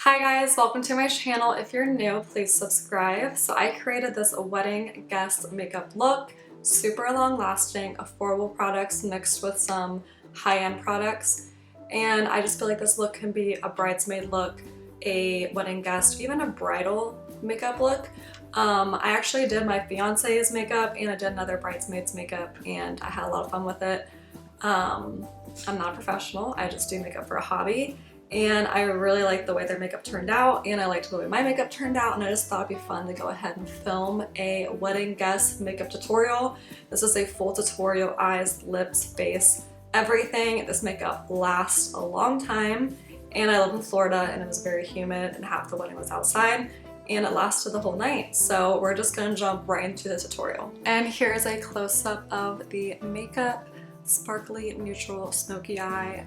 Hi guys, welcome to my channel. If you're new, please subscribe. So I created this wedding guest makeup look, super long lasting, affordable products mixed with some high-end products. And I just feel like this look can be a bridesmaid look, a wedding guest, even a bridal makeup look. I actually did my fiance's makeup and I did another bridesmaid's makeup and I had a lot of fun with it. I'm not a professional, I just do makeup for a hobby. And I really liked the way their makeup turned out and I liked the way my makeup turned out, and I just thought it'd be fun to go ahead and film a wedding guest makeup tutorial. This is a full tutorial, eyes, lips, face, everything. This makeup lasts a long time, and I live in Florida and it was very humid and half the wedding was outside and it lasted the whole night. So we're just gonna jump right into the tutorial. And here's a close-up of the makeup. Sparkly, neutral, smoky eye,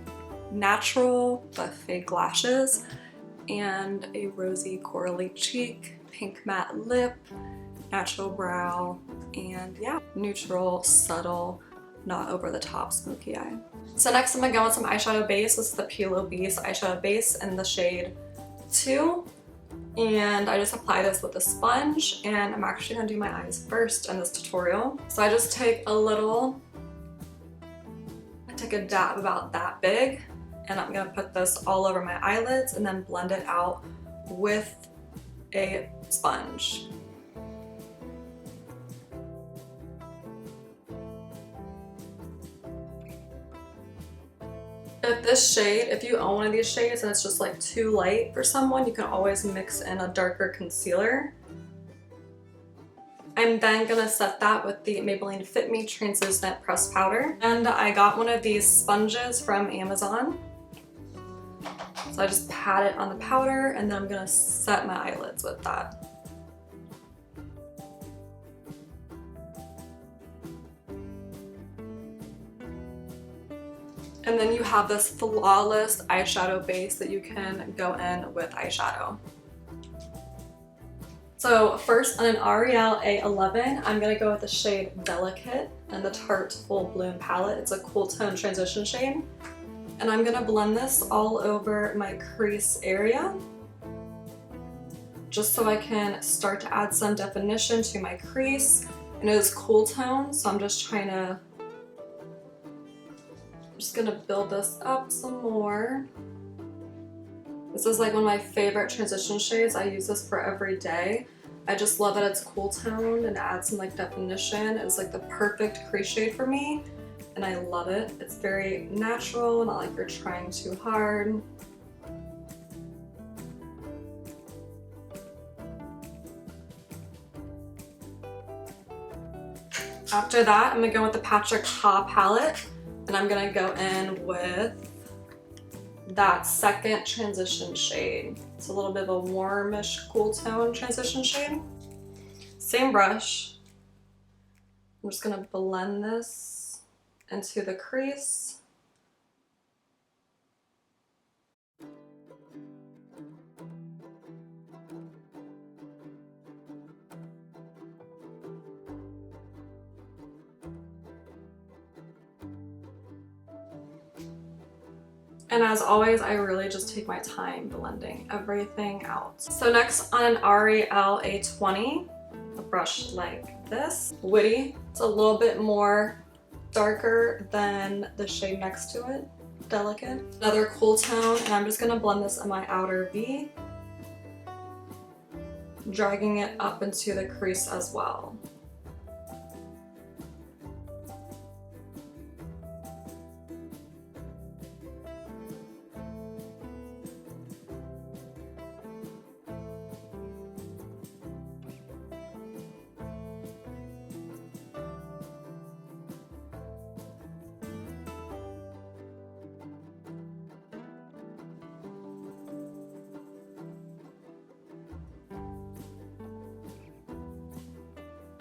natural but fake lashes, and a rosy corally cheek, pink matte lip, natural brow, and yeah, neutral, subtle, not over the top smoky eye. So next I'm gonna go with some eyeshadow base. This is the P. Base eyeshadow base in the shade 2. And I just apply this with a sponge, and I'm actually gonna do my eyes first in this tutorial. So I just take a dab about that big, and I'm gonna put this all over my eyelids and then blend it out with a sponge. If you own one of these shades and it's just like too light for someone, you can always mix in a darker concealer. I'm then gonna set that with the Maybelline Fit Me Translucent Pressed Powder. And I got one of these sponges from Amazon. So I just pat it on the powder and then I'm gonna set my eyelids with that. And then you have this flawless eyeshadow base that you can go in with eyeshadow. So first on an Ariel A11, I'm gonna go with the shade Delicate and the Tarte Full Bloom palette. It's a cool tone transition shade. And I'm gonna blend this all over my crease area, just so I can start to add some definition to my crease. And it is cool tone, so I'm just gonna build this up some more. This is like one of my favorite transition shades. I use this for every day. I just love that it's cool toned and adds some like definition. It's like the perfect crease shade for me, and I love it. It's very natural, not like you're trying too hard. After that, I'm gonna go with the Patrick Ta palette, and I'm gonna go in with that second transition shade. It's a little bit of a warmish cool tone transition shade. Same brush. I'm just gonna blend this into the crease. And as always, I really just take my time blending everything out. So next on an Ariel A20, a brush like this, Witty. It's a little bit more darker than the shade next to it, Delicate. Another cool tone, and I'm just gonna blend this in my outer V, dragging it up into the crease as well.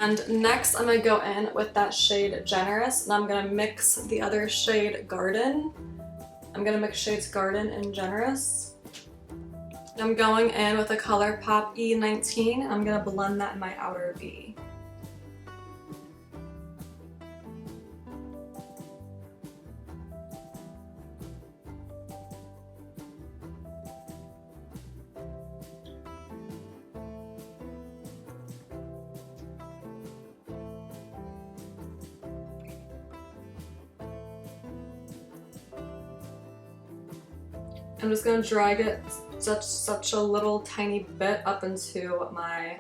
And next I'm gonna go in with that shade Generous, and I'm gonna mix the other shade Garden. I'm gonna mix shades Garden and Generous. And I'm going in with the Colourpop E19, and I'm gonna blend that in my outer V. I'm just gonna drag it such a little tiny bit up into my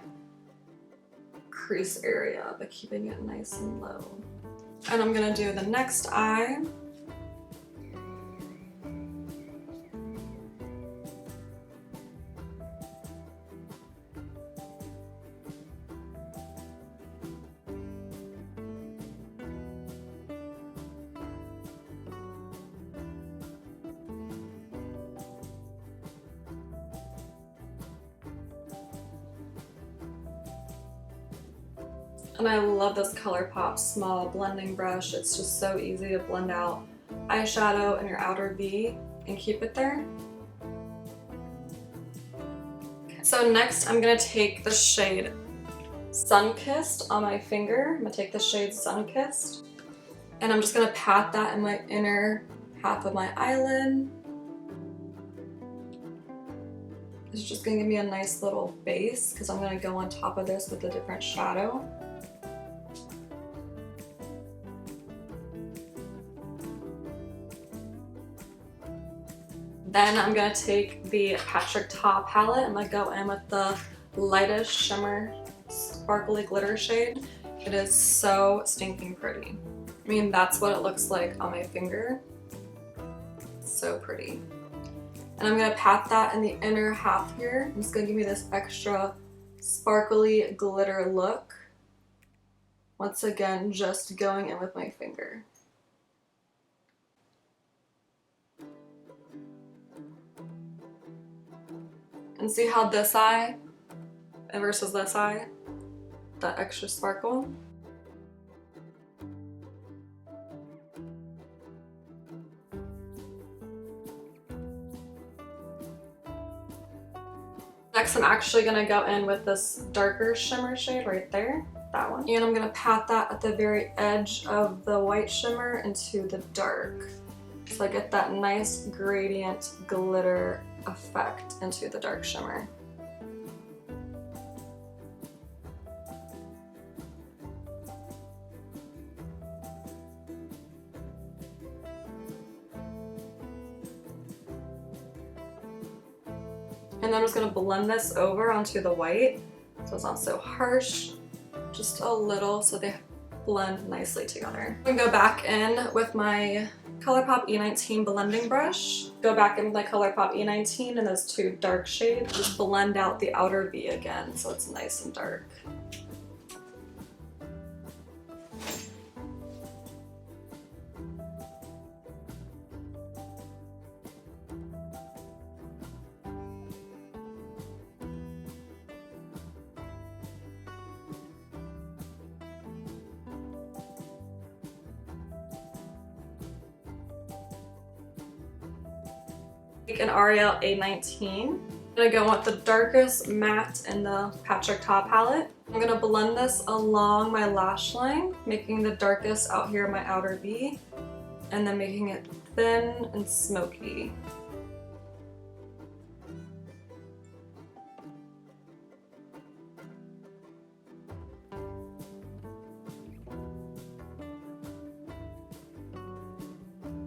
crease area, but keeping it nice and low. And I'm gonna do the next eye. And I love this Colourpop small blending brush. It's just so easy to blend out eyeshadow in your outer V and keep it there. Okay. So next I'm gonna take the shade Sunkissed on my finger. I'm gonna take the shade Sunkissed and I'm just gonna pat that in my inner half of my eyelid. It's just gonna give me a nice little base because I'm gonna go on top of this with a different shadow. Then I'm gonna take the Tarte palette. I'm gonna go in with the lightest shimmer sparkly glitter shade. It is so stinking pretty. I mean, that's what it looks like on my finger. So pretty. And I'm gonna pat that in the inner half here. It's gonna give me this extra sparkly glitter look. Once again, just going in with my finger. And see how this eye versus this eye, that extra sparkle. Next, I'm actually gonna go in with this darker shimmer shade right there, that one. And I'm gonna pat that at the very edge of the white shimmer into the dark. So I get that nice gradient glitter effect into the dark shimmer. And then I'm just going to blend this over onto the white so it's not so harsh, just a little so they blend nicely together. I'm going to go back in with my Colourpop E19 blending brush. Go back in with my Colourpop E19 and those two dark shades. Just blend out the outer V again so it's nice and dark. Take an Ariel A19. I'm gonna go with the darkest matte in the Tarte palette. I'm gonna blend this along my lash line, making the darkest out here in my outer V, and then making it thin and smoky.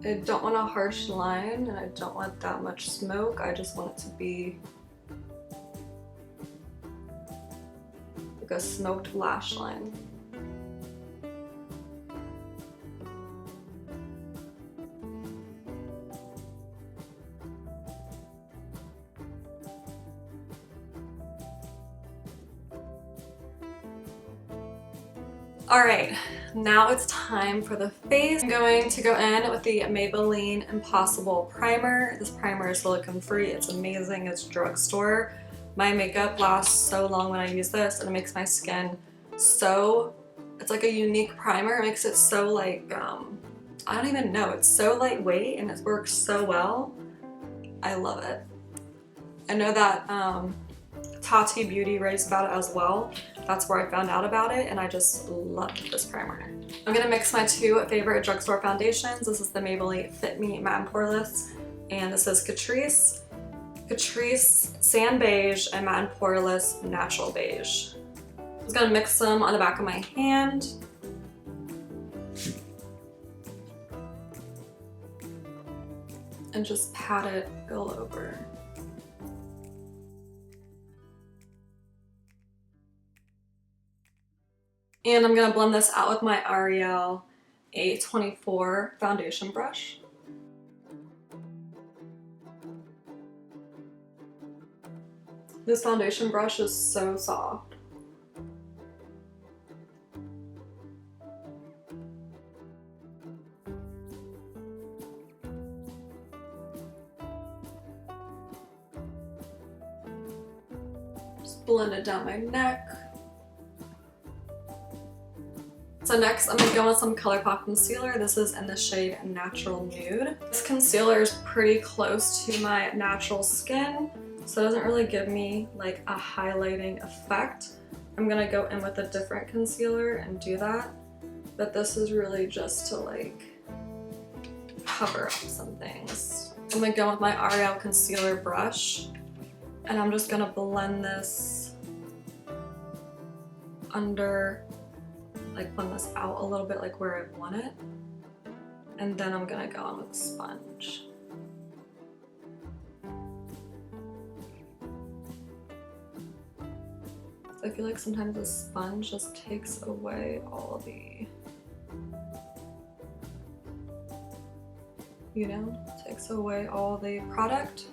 I don't want a harsh line and I don't want that much smoke. I just want it to be like a smoked lash line. Alright, now it's time for the face. I'm going to go in with the Maybelline Impossible Primer. This primer is silicone free, it's amazing, it's drugstore. My makeup lasts so long when I use this and it makes my skin so, it's like a unique primer. It makes it so like, I don't even know, it's so lightweight and it works so well. I love it. I know that Tarte Beauty raves about it as well. That's where I found out about it and I just love this primer. I'm gonna mix my two favorite drugstore foundations. This is the Maybelline Fit Me Matte and Poreless and this is Catrice Sand Beige and Matte and Poreless Natural Beige. I'm just gonna mix them on the back of my hand. and just pat it all over. And I'm gonna blend this out with my Ariel A24 foundation brush. This foundation brush is so soft. Just blend it down my neck. So next I'm gonna go with some Colourpop concealer. This is in the shade Natural Nude. This concealer is pretty close to my natural skin, so it doesn't really give me like a highlighting effect. I'm gonna go in with a different concealer and do that, but this is really just to like cover up some things. I'm gonna go with my Ariel concealer brush, and I'm just gonna blend this under, like blend this out a little bit like where I want it, and then I'm gonna go in with a sponge. I feel like sometimes a sponge just takes away all the, you know, takes away all the product.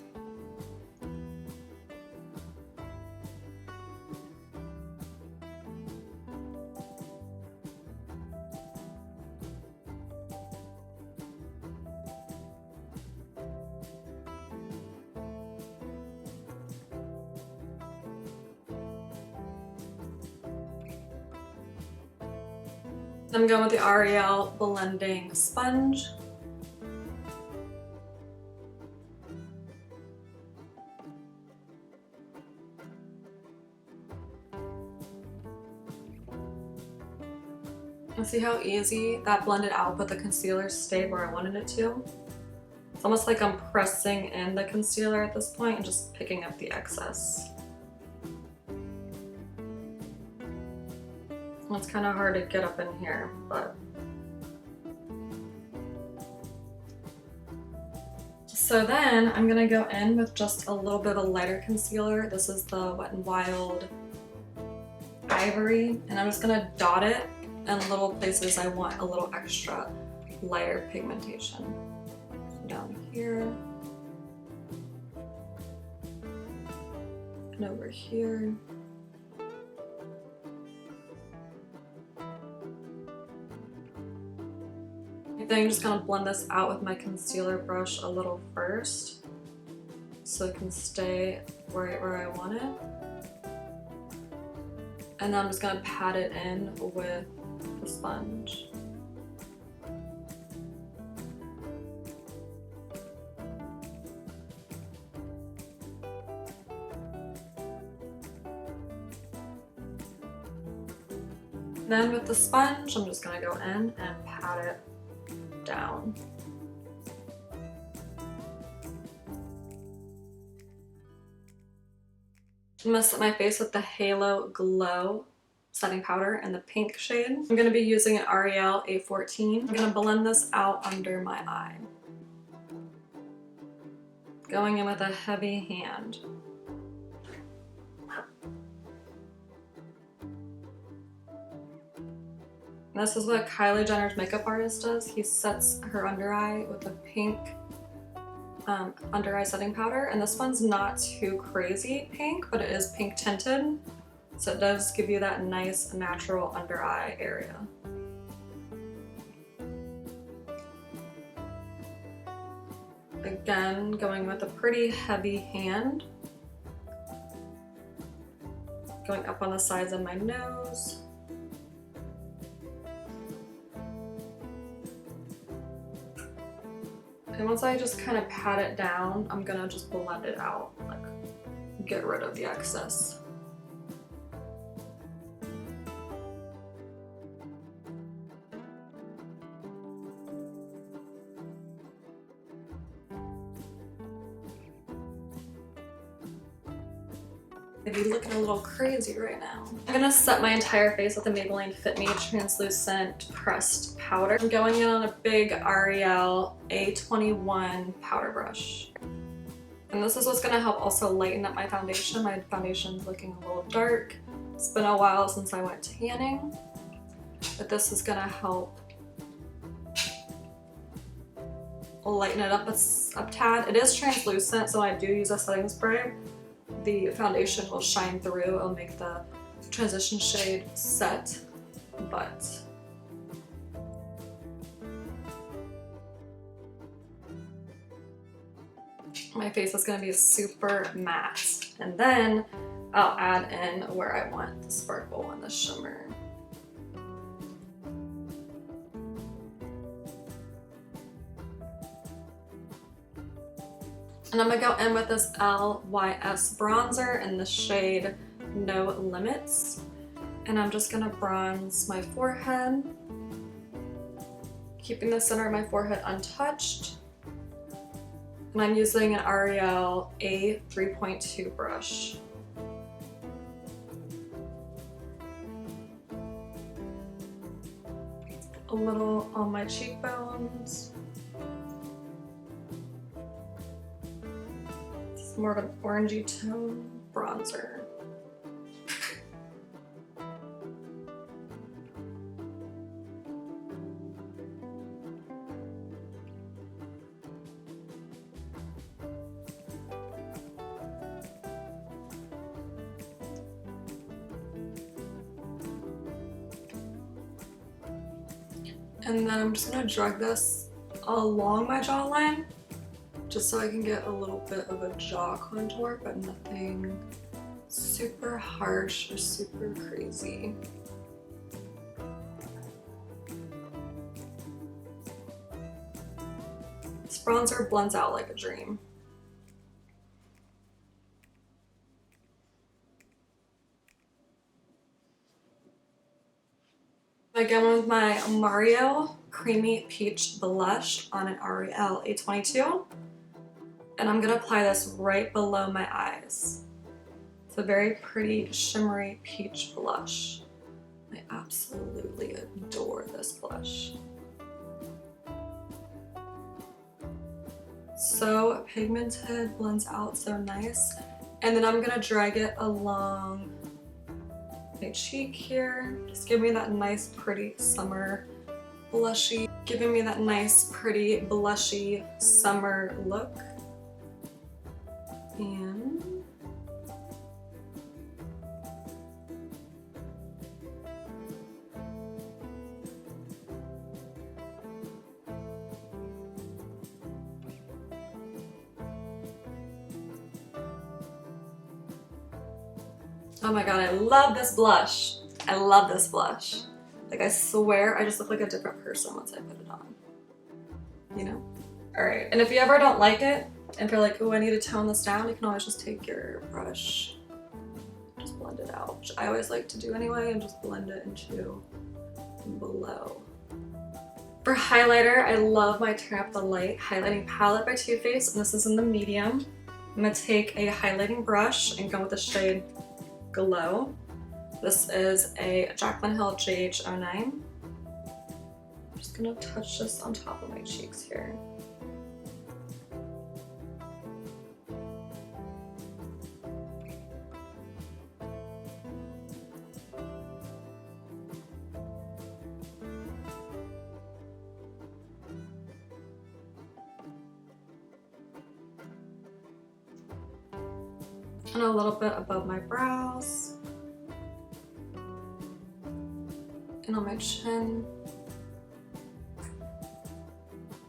I'm going with the Ariel blending sponge. And see how easy that blended out, but the concealer stayed where I wanted it to? It's almost like I'm pressing in the concealer at this point and just picking up the excess. It's kind of hard to get up in here, but. So then I'm gonna go in with just a little bit of a lighter concealer. This is the Wet n Wild Ivory, and I'm just gonna dot it in little places I want a little extra lighter pigmentation. So down here, and over here. Then I'm just gonna blend this out with my concealer brush a little first, so it can stay right where I want it. And then I'm just gonna pat it in with the sponge. Then with the sponge, I'm just gonna go in and pat it down. I'm gonna set my face with the Halo Glow setting powder in the pink shade. I'm gonna be using an Ariel A14. I'm gonna blend this out under my eye. Going in with a heavy hand. This is what Kylie Jenner's makeup artist does. He sets her under eye with a pink under eye setting powder, and this one's not too crazy pink, but it is pink tinted, so it does give you that nice natural under eye area. Again, going with a pretty heavy hand, going up on the sides of my nose. And once I just kind of pat it down, I'm gonna just blend it out, like get rid of the excess. Maybe looking a little crazy right now. I'm gonna set my entire face with the Maybelline Fit Me Translucent Pressed Powder. I'm going in on a big Ariel A21 powder brush. And this is what's gonna help also lighten up my foundation. My foundation's looking a little dark. It's been a while since I went tanning, but this is gonna help lighten it up a tad. It is translucent, so when I do use a setting spray, the foundation will shine through. It'll make the transition shade set, but my face is going to be super matte. And then I'll add in where I want the sparkle and the shimmer. And I'm gonna go in with this LYS bronzer in the shade No Limits. And I'm just gonna bronze my forehead, keeping the center of my forehead untouched. And I'm using an Ariel A3.2 brush. A little on my cheekbones. More of an orangey tone bronzer. And then I'm just gonna drag this along my jawline, just so I can get a little bit of a jaw contour, but nothing super harsh or super crazy. This bronzer blends out like a dream. Again with my Mario Creamy Peach Blush on an Ariel A22. And I'm gonna apply this right below my eyes. It's a very pretty shimmery peach blush. I absolutely adore this blush. So pigmented, blends out so nice. And then I'm gonna drag it along my cheek here. Just give me that nice pretty summer blushy, giving me that nice pretty blushy summer look. And oh my god, I love this blush. I love this blush. Like, I swear I just look like a different person once I put it on. You know? Alright, and if you ever don't like it, and if you're like, oh, I need to tone this down, you can always just take your brush, just blend it out, which I always like to do anyway, and just blend it into below. For highlighter, I love my Turn Up the Light highlighting palette by Too Faced, and this is in the medium. I'm going to take a highlighting brush and go with the shade Glow. This is a Jaclyn Hill JH09. I'm just going to touch this on top of my cheeks here. And a little bit above my brows. And on my chin.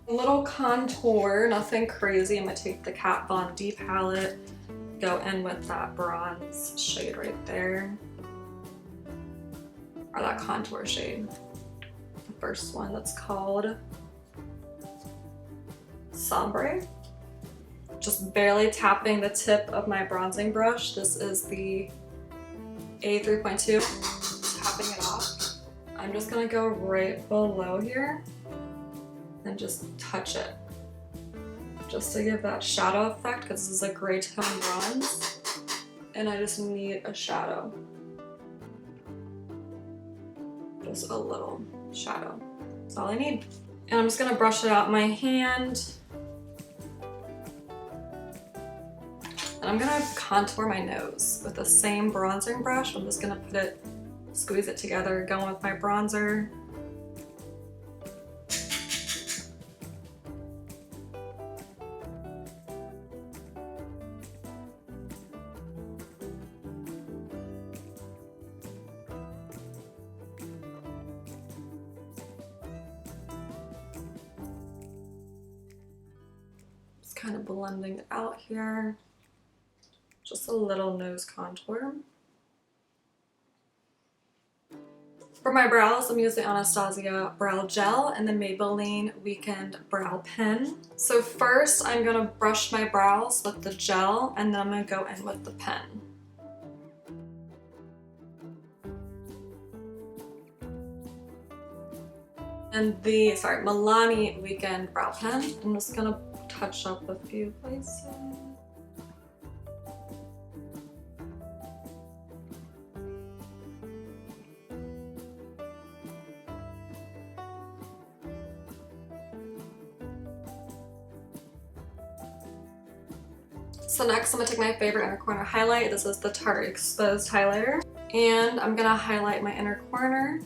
A little contour, nothing crazy. I'm gonna take the Kat Von D palette, go in with that bronze shade right there. Or that contour shade. The first one that's called Sombre. Just barely tapping the tip of my bronzing brush. This is the A3.2, tapping it off. I'm just gonna go right below here and just touch it. Just to give that shadow effect, because this is a gray tone bronze. and I just need a shadow. Just a little shadow. That's all I need. And I'm just gonna brush it out my hand. And I'm gonna contour my nose with the same bronzing brush. I'm just gonna put it, squeeze it together, going with my bronzer. Just kind of blending it out here. Just a little nose contour. For my brows, I'm using Anastasia Brow Gel and the Maybelline Weekend Brow Pen. So first, I'm gonna brush my brows with the gel, and then I'm gonna go in with the pen. And the, Milani Weekend Brow Pen. I'm just gonna touch up a few places. So next I'm gonna take my favorite inner corner highlight. This is the Tarte Exposed Highlighter. And I'm gonna highlight my inner corner.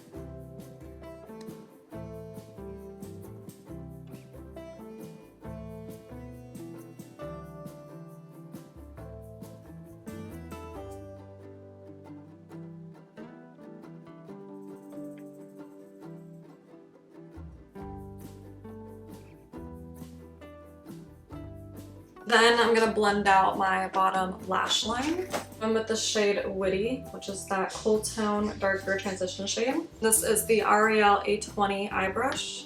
Then I'm gonna blend out my bottom lash line. I'm with the shade Witty, which is that cool tone, darker transition shade. This is the Ariel A20 eye brush.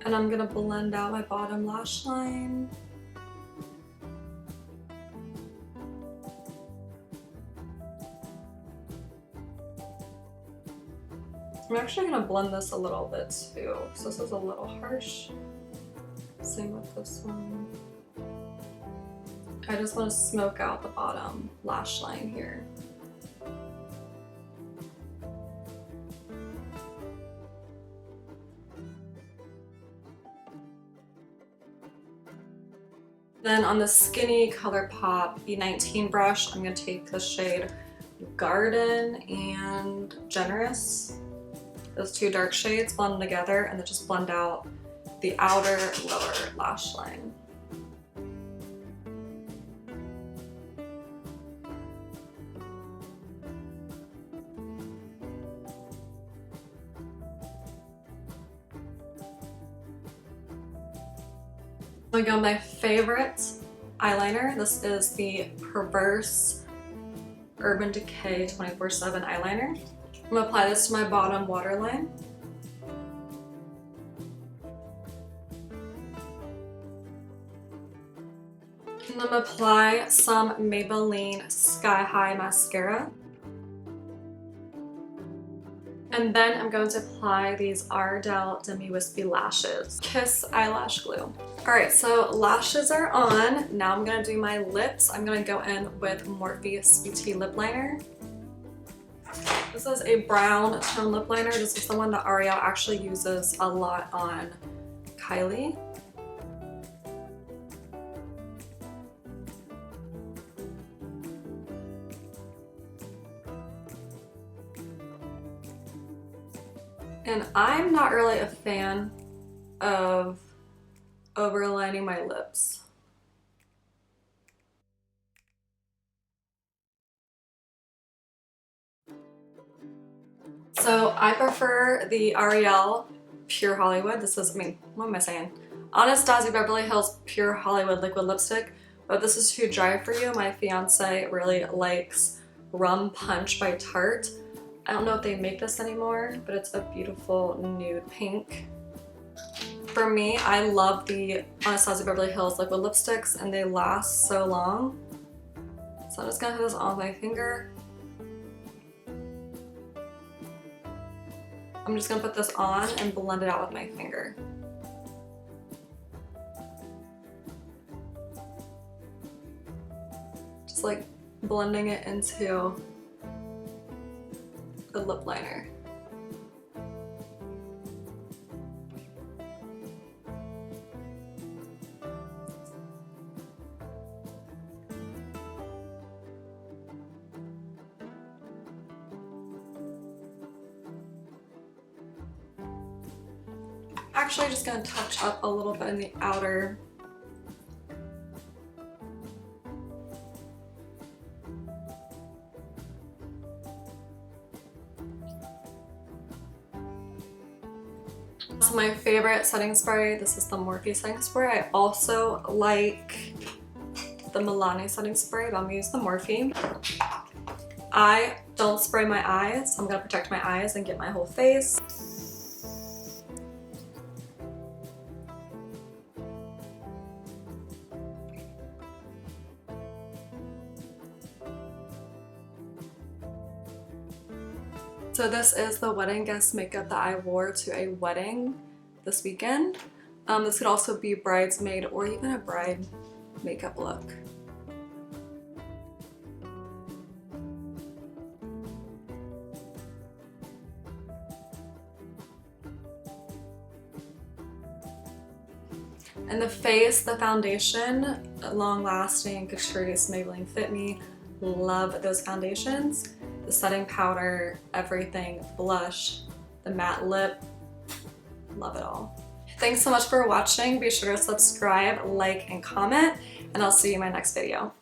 And I'm gonna blend out my bottom lash line. I'm actually gonna blend this a little bit too, because this is a little harsh. Same with this one. I just want to smoke out the bottom lash line here. Then on the skinny Colourpop E19 brush, I'm going to take the shade Garden and Generous. Those two dark shades, blend them together, and then just blend out the outer lower lash line. I'm gonna go with my favorite eyeliner. This is the Perverse Urban Decay 24/7 eyeliner. I'm gonna apply this to my bottom waterline. And I'm gonna apply some Maybelline Sky High mascara. And then I'm going to apply these Ardell Demi Wispy lashes. Kiss eyelash glue. All right, so lashes are on. Now I'm gonna do my lips. I'm gonna go in with Morphe Sweet Tea Lip Liner. This is a brown tone lip liner. This is the one that Ariel actually uses a lot on Kylie. And I'm not really a fan of overlining my lips. So I prefer the Ariel Pure Hollywood. This is, what am I saying? Anastasia Beverly Hills Pure Hollywood Liquid Lipstick. But this is too dry for you. My fiance really likes Rum Punch by Tarte. I don't know if they make this anymore, but it's a beautiful nude pink. For me, I love the Anastasia Beverly Hills liquid lipsticks, and they last so long. So I'm just gonna have this on my finger. I'm just gonna put this on and blend it out with my finger. Just like blending it into the lip liner. Actually, just gonna touch up a little bit in the outer. So my favorite setting spray, this is the Morphe setting spray. I also like the Milani setting spray, but I'm gonna use the Morphe. I don't spray my eyes, so I'm gonna protect my eyes and get my whole face. So this is the wedding guest makeup that I wore to a wedding this weekend. This could also be bridesmaid or even a bride makeup look. In the face, the foundation, long lasting Catrice Maybelline Fit Me. Love those foundations. The setting powder, everything, blush, the matte lip, love it all. Thanks so much for watching. Be sure to subscribe, like, and comment, and I'll see you in my next video.